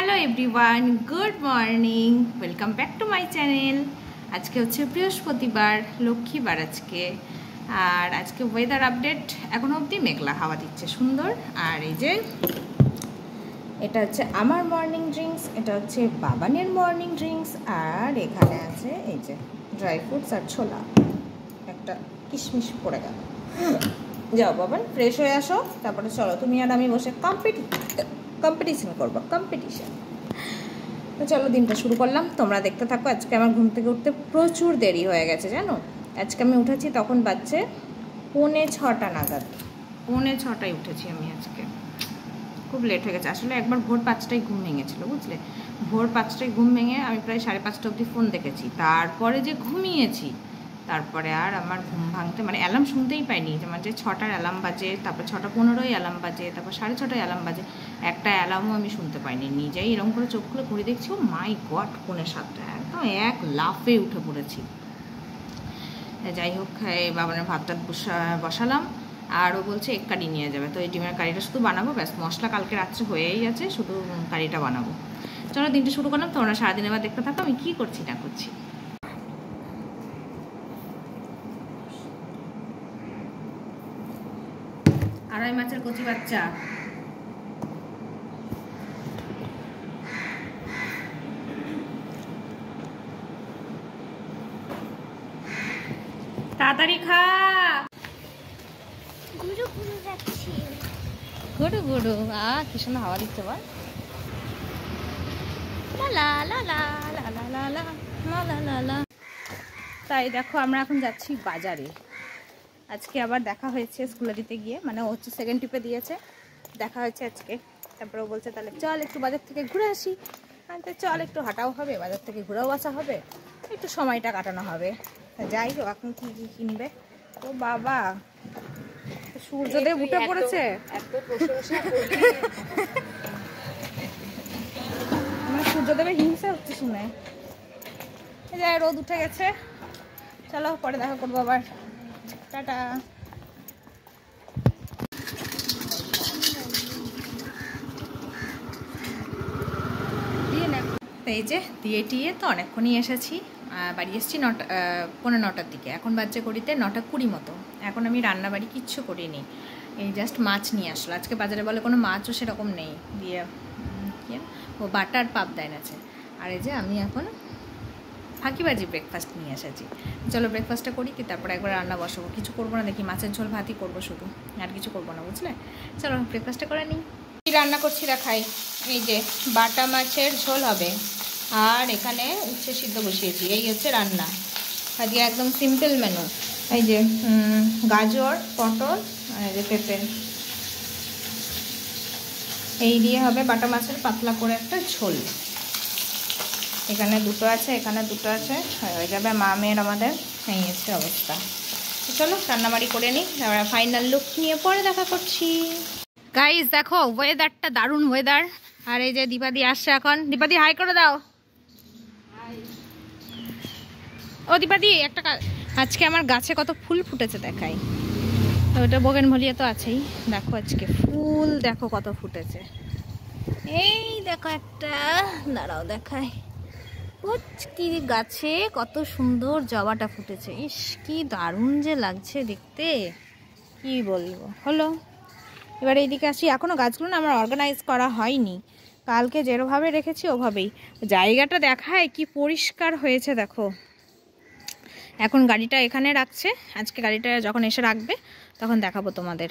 Hello everyone, good morning, welcome back to my channel. আজকে হচ্ছে বৃহস্পতিবার, লক্ষ্মীবার আজকে। আর আজকে ওয়েদার আপডেট, এখনও অবধি মেঘলা, হাওয়া দিচ্ছে সুন্দর। আর এই যে এটা হচ্ছে আমার মর্নিং ড্রিঙ্কস, এটা হচ্ছে বাবানের মর্নিং ড্রিঙ্কস। আর এখানে আছে এই যে ড্রাই ফ্রুটস আর ছোলা, একটা কিশমিশ পড়ে গেল। যাও বাবান, ফ্রেশ হয়ে আসো, তারপরে চলো তুমি আর আমি বসে কম্পিটিশন করবো, কম্পিটিশন। তো চলো দিনটা শুরু করলাম, তোমরা দেখতে থাকো। আজকে আমার ঘুম থেকে উঠতে প্রচুর দেরি হয়ে গেছে জানো। আজকে আমি উঠেছি তখন বাজছে 5:45 নাগাদ, 5:45 উঠেছি আমি আজকে। খুব লেট হয়ে গেছে আসলে। একবার ভোর 5টায় ঘুম ভেঙেছিল বুঝলে। ভোর 5টায় ঘুম ভেঙে আমি প্রায় 5:30 অবধি ফোন দেখেছি, তারপরে যে ঘুমিয়েছি, তারপরে আর আমার ঘুম ভাঙতে মানে অ্যালার্ম শুনতেই পাইনি। যেমন যে 6টার অ্যালার্ম বাজে, তারপর 6:15 অ্যালার্ম বাজে, তারপর 6:30 অ্যালার্ম বাজে, একটা অ্যালার্মও আমি শুনতে পাইনি। নিজেই এরকম করে চোখ খুলে ঘুরে দেখছি, ও মাই গড 6:45, একদম এক লাফে উঠে পড়েছি। যাই হোক, বাবানের ভাতটা বসালাম। আর ও বলছে এক কারি নিয়ে যাবে, তো এই ডিমের কারিটা শুধু বানাবো, ব্যাস। মশলা কালকে রাত্রে হয়েই আছে, শুধু কারিটা বানাবো। চলো দিনটা শুরু করলাম, তোমরা সারাদিন এবার দেখতে থাকো আমি কী করছি না করছি। আড়াই মাছের কচি বাচ্চা, তাড়াতাড়ি খা। গুরু গুরু যাচ্ছি, গুরু গুরু। কি সুন্দর হাওয়া দিচ্ছে বল। লা লা লা লা লা লা লা লা লা লা লা। তাই দেখো আমরা এখন যাচ্ছি বাজারে। আজকে আবার দেখা হয়েছে স্কুলে দিতে গিয়ে, মানে ও হচ্ছে সেকেন্ড ট্রিপে দিয়েছে, দেখা হয়েছে আজকে। তারপরে ও বলছে তাহলে চল একটু বাজার থেকে ঘুরে আসি। তো চল, একটু হাঁটাও হবে, বাজার থেকে ঘুরেও আসা হবে, একটু সময়টা কাটানো হবে। যাই হোক, এখন কি কি কিনবে। ও বাবা, সূর্যদেব উঠে পড়েছে। মানে সূর্যদেবের হিংসা হচ্ছে শুনে। এই যে রোদ উঠে গেছে, চলো পরে দেখা করবো আবার, টাটা। এই যে দিয়ে টিয়ে তো অনেকক্ষণই এসেছি, বাড়ি এসেছি 9:15-9টার দিকে। এখন বাজছে করিতে 9:20 মতো। এখন আমি রান্নাবাড়ি কিচ্ছু করিনি, এই জাস্ট মাছ নিয়ে আসলো আজকে বাজারে, বলে কোনো মাছও সেরকম নেই, দিয়ে ও বাটার পাবদাইন আছে। আর এই যে আমি এখন ফাঁকিবাজি ব্রেকফাস্ট নিয়ে এসেছি। চলো ব্রেকফাস্টটা করি, কি তারপরে একবার রান্না বসাবো। কিছু করবো না, দেখি মাছের ঝোল ভাতই করবো শুধু, আর কিছু করবো না বুঝলে। চলো ব্রেকফাস্টটা করে নিই। কী রান্না করছি দেখাই। এই যে বাটা মাছের ঝোল হবে, আর এখানে উচ্ছে সিদ্ধ বসিয়েছি। এই হচ্ছে রান্না আজকে, একদম সিম্পল মেনু। এই যে গাজর, পটল আর এই যে পেঁপে, এই দিয়ে হবে বাটা মাছের পাতলা করে একটা ঝোল। এখানে দুটো আছে, এখানে দুটো আছে, হয়ে যাবে মা মেয়ের আমাদের। এই হচ্ছে অবস্থা। চলো রান্নাবাড়ি করে নিই, তারপরে ফাইনাল লুক নিয়ে পরে দেখা করছি। গাইস দেখো ওয়েদারটা দারুণ ওয়েদার। আর এই যে দীপাদি আসছে এখন। দীপাদি হাই করে দাও। ও দীপাদি একটা আজকে আমার গাছে কত ফুল ফুটেছে দেখাই। ওটা বোগেনভেলিয়া তো আছেই, দেখো আজকে ফুল দেখো কত ফুটেছে। এই দেখো একটা, দাঁড়াও দেখাই। কি গাছে কত সুন্দর জবাটা ফুটেছে, ইস কি দারুণ যে লাগছে দেখতে, কি বলবো। হলো এবার এইদিকে আসি। এখনও গাছগুলো না আমার অর্গানাইজ করা হয়নি, কালকে যেভাবে রেখেছি ওভাবেই। জায়গাটা দেখায় কি পরিষ্কার হয়েছে দেখো। এখন গাড়িটা এখানে রাখছে, আজকে গাড়িটা যখন এসে রাখবে তখন দেখাবো তোমাদের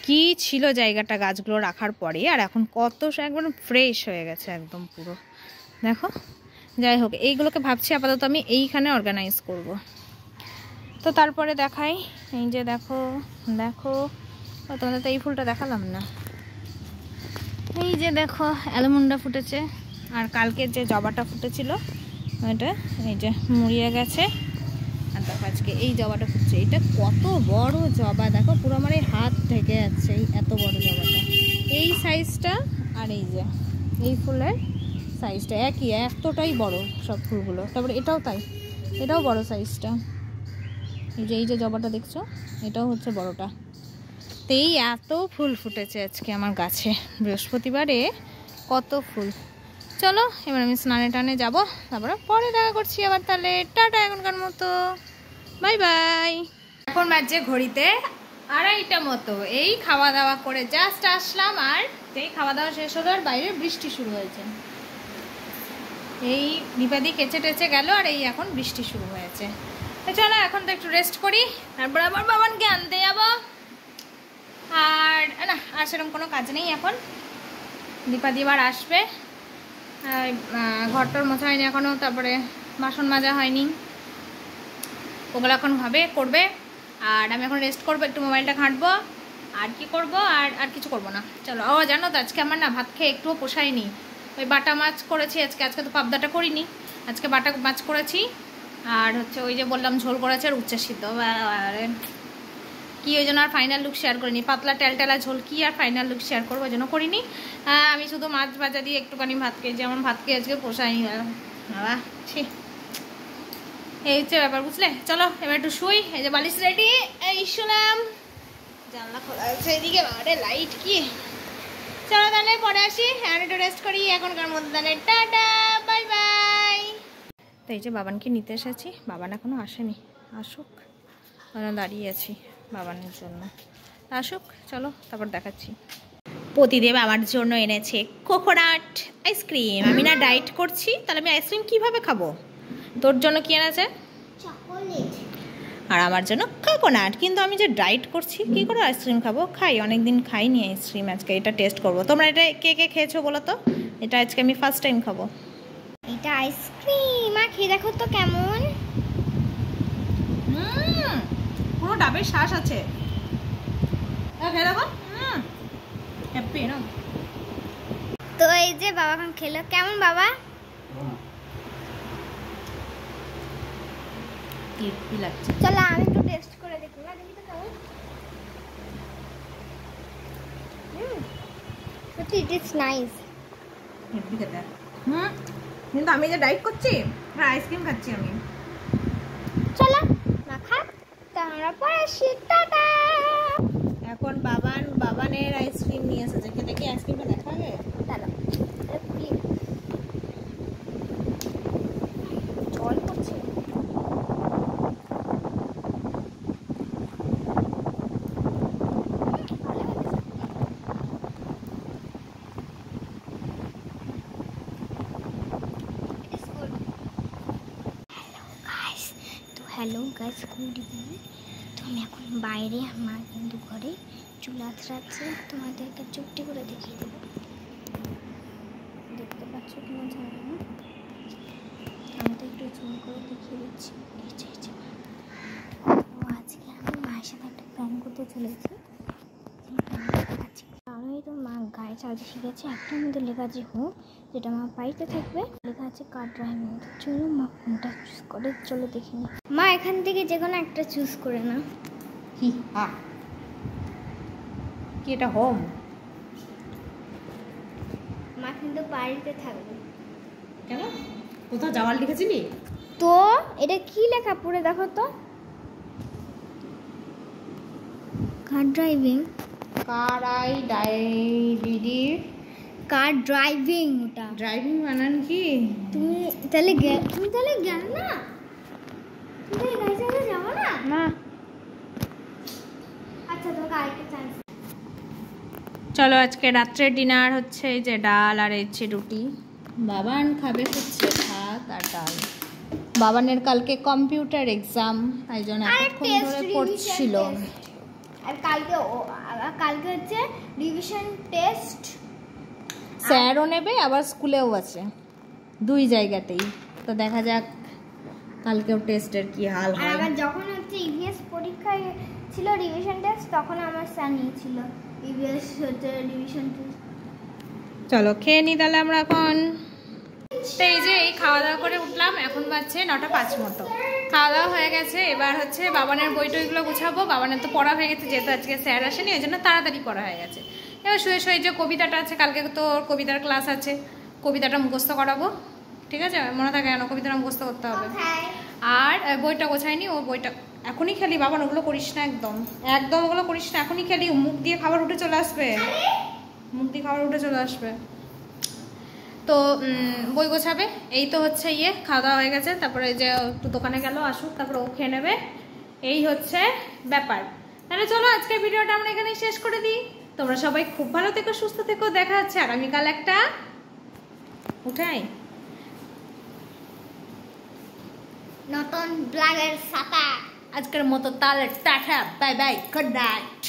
কি ছিল জায়গাটা গাছগুলো রাখার পরে। আর এখন কত একদম ফ্রেশ হয়ে গেছে একদম পুরো, দেখো। যাই হোক, এইগুলোকে ভাবছি আপাতত আমি এইখানে অর্গানাইজ করব। তো তারপরে দেখাই, এই যে দেখো দেখো, তোমাদের তো এই ফুলটা দেখালাম না। এই যে দেখো অ্যালমন্ডা ফুটেছে, আর কালকে যে জবাটা ফুটেছিল ওইটা এই যে মুড়িয়ে গেছে। আর দেখো আজকে এই জবাটা ফুটছে, এটা কত বড় জবা দেখো, পুরো আমার এই হাত থেকে যাচ্ছে, এই এত বড় জবাটা, এই সাইজটা। আর এই যে এই ফুলের সাইজটা একই, এতটাই বড় সব ফুলগুলো। তারপরে এটাও তাই, এটাও বড় সাইজটা। এই যে জবাটা দেখছো, এটাও হচ্ছে বড়টা। তো এই এত ফুল ফুটেছে আজকে আমার গাছে বৃহস্পতিবারে, কত ফুল। চলো এবার আমি স্নানে টানে যাবো, তারপরে পরে দেখা করছি আবার। তাহলে টাটা এখনকার মতো, বাই বাই। এখন বাজছে ঘড়িতে 2:30 মতো। এই খাওয়া দাওয়া করে জাস্ট আসলাম, আর যেই খাওয়া দাওয়া শেষ হলো আর বাইরে বৃষ্টি শুরু হয়েছে। এই দীপাদি কেচে টেচে গেল, আর এই এখন বৃষ্টি শুরু হয়েছে। তো চলো এখন তো একটু রেস্ট করি, তারপর আবার বাবানকে আনতে যাবো। আর না, আর সেরকম কোনো কাজ নেই এখন। দীপাদি এবার আসবে, ঘরটর মোছা হয়নি এখনও, তারপরে বাসন মাজা হয়নি, ওগুলো এখন করবে। আর আমি এখন রেস্ট করবো, একটু মোবাইলটা ঘাঁটবো, আর কি করব, আর কিছু করব না। চলো। ও জানো তো আজকে আমার না ভাত খেয়ে একটুও পোষায়নি। ওই বাটা মাছ করেছি আজকে তো পাবদাটা করিনি, আজকে বাটা মাছ করেছি। আর হচ্ছে ওই যে বললাম ঝোল করেছে, আর উচ্চে সিদ্ধ। কি ওই জন্য আর ফাইনাল লুক শেয়ার করিনি, পাতলা টেলটেলা ঝোল কি আর ফাইনাল লুক শেয়ার করবো, ওই জন্য করিনি। আমি শুধু মাছ ভাজা দিয়ে একটুখানি ভাত খেয়েছি, আমার ভাত খেয়ে আজকে পোষায়নি বাবা, ঠিক এই হচ্ছে ব্যাপার, বুঝলে। চলো এবার একটু শুই। এই যে বালিশ রেডি, এই শুলাম, জানলা খোলা আছে এদিকে, বাবারে লাইট কি। চলো তাহলে পরে আসি, আর একটু রেস্ট করি এখনকার মধ্যে। তাহলে টাটা, বাই বাই। তো এই যে বাবানকে নিতে এসেছি, বাবান এখনো আসেনি, আসুক, দাঁড়িয়ে আছি বাবানের জন্য, আসুক। চলো তারপর দেখাচ্ছি। প্রতিদেব আমার জন্য এনেছে কোকোনাট আইসক্রিম। আমি না ডায়েট করছি, তাহলে আমি আইসক্রিম কিভাবে খাবো? তোর জন্য কি এনেছে? চকোলেট। আর আমার জন্য কোকোনাট। কিন্তু আমি যে ডায়েট করছি, কি করে আইসক্রিম খাবো? খাই, অনেকদিন খাইনি আইসক্রিম, আজকে এটা টেস্ট করবো। তোমরা এটা কে কে খেয়েছো বলো তো? এটা আজকে আমি ফার্স্ট টাইম খাবো। এটা আইসক্রিম, আর খেয়ে দেখো তো কেমন। পুরো ডাবের শ্বাস আছে, খেয়ে দেখো। হ্যাপি না? তো এই যে বাবা এখন খেলো, কেমন বাবা? কি লাগছে? চলো আমি একটু টেস্ট করে দেখি না, দেখি তো কেমন। সত্যি ইট ইজ নাইস। হ্যাপি খেতে। কিন্তু আমি যে ডায়েট করছি, আর আইসক্রিম খাচ্ছি আমি। চলো না খা, তো আমরা পরে আসি, টাটা। এখন বাবানের আইসক্রিম নিয়ে এসেছে, খেতে কি আইসক্রিমটা দেখা আগে? চলো জল পড়ছে। Hello guys, good evening. তো আমি এখন বাইরে, আমার কিন্তু ঘরে চুল আঁচড়াচ্ছে, তোমাদেরকে চুপটি করে দেখিয়ে দেবো। দেখতে পাচ্ছ কিনা জানি না, আমি তো একটু জুম করে দেখিয়ে দিচ্ছি। তো আজকে আমি মায়ের সাথে একটা প্ল্যান করতে চলেছি। আমি তো মা গায়ে চার্জ শিখেছি, একটার মধ্যে লেখা আছে হো, যেটা আমার বাড়িতে থাকবে, লেখা আছে কার ড্রাইভিং। চলো মা কোনটা চুজ করে, চলো দেখি না। মা এখান থেকে যে কোনো একটা চুজ করে না। কি এটা হোম? মা কিন্তু বাড়িতে থাকবে। কেন, কোথাও যাওয়ার লিখেছিলি? তো এটা কি লেখা পড়ে দেখো তো। কার ড্রাইভিং, কার ড্রাইভিং, ওটা ড্রাইভিং বানান কি? তুমি তাহলে গেল না, তুমি গাড়ি চালাতে যাবো না? না। আচ্ছা তোমাকে আরেকটা চান্স। চলো আজকে রাত্রে ডিনার হচ্ছে এই যে ডাল আর হচ্ছে রুটি। বাবান খাবে হচ্ছে ভাত আর ডাল। বাবানের কালকে কম্পিউটার এক্সাম, তাই জন্য এতক্ষণ ধরে পড়ছিল। আর কালকে হচ্ছে রিভিশন টেস্ট, স্যারও নেবে আবার স্কুলেও আছে, দুই জায়গাতেই। তো দেখা যাক কালকেও টেস্টের কি হাল হয়। আবার যখন হচ্ছে ইভিএস পরীক্ষায় ছিল রিভিশন টেস্ট, তখন আমার স্যার নিয়েছিল ইভিএস হচ্ছে রিভিশন টেস্ট। চলো খেয়ে নি তাহলে আমরা এখন। তো এই যে এই খাওয়া দাওয়া করে উঠলাম, এখন বাজছে 9:05 মতো। খাওয়া দাওয়া হয়ে গেছে, এবার হচ্ছে বাবানের বই টইগুলো গুছাবো। বাবানের তো পড়া হয়ে গেছে, যেহেতু আজকে স্যার আসেনি, ওই জন্য তাড়াতাড়ি পড়া হয়ে গেছে। এবার শুয়ে শুয়ে যে কবিতাটা আছে, কালকে তো কবিতার ক্লাস আছে, কবিতাটা মুখস্থ করাবো। ঠিক আছে, মনে থাকে কেন কবিতাটা মুখস্থ করতে হবে। আর বইটা গোছায়নি, ও বইটা এখনই খেলি। বাবান ওগুলো করিস না, একদম ওগুলো করিস না, এখনই খেলি। মুখ দিয়ে খাবার উঠে চলে আসবে, মুখ দিয়ে খাবার উঠে চলে আসবে। তো বই গোছাবে। এই তো হচ্ছে খাওয়া দাওয়া হয়ে গেছে, তারপরে যে একটু দোকানে গেল, আসুক, তারপরে ও খেয়ে নেবে। এই হচ্ছে ব্যাপার। তাহলে চলো আজকের ভিডিওটা আমরা এখানেই শেষ করে দিই। তোমরা সবাই খুব ভালো থেকো, সুস্থ থেকো। দেখা হচ্ছে আগামীকাল একটা উঠাই নতুন ব্লগের সাথে। আজকের মতো তাহলে tata, bye bye, good night.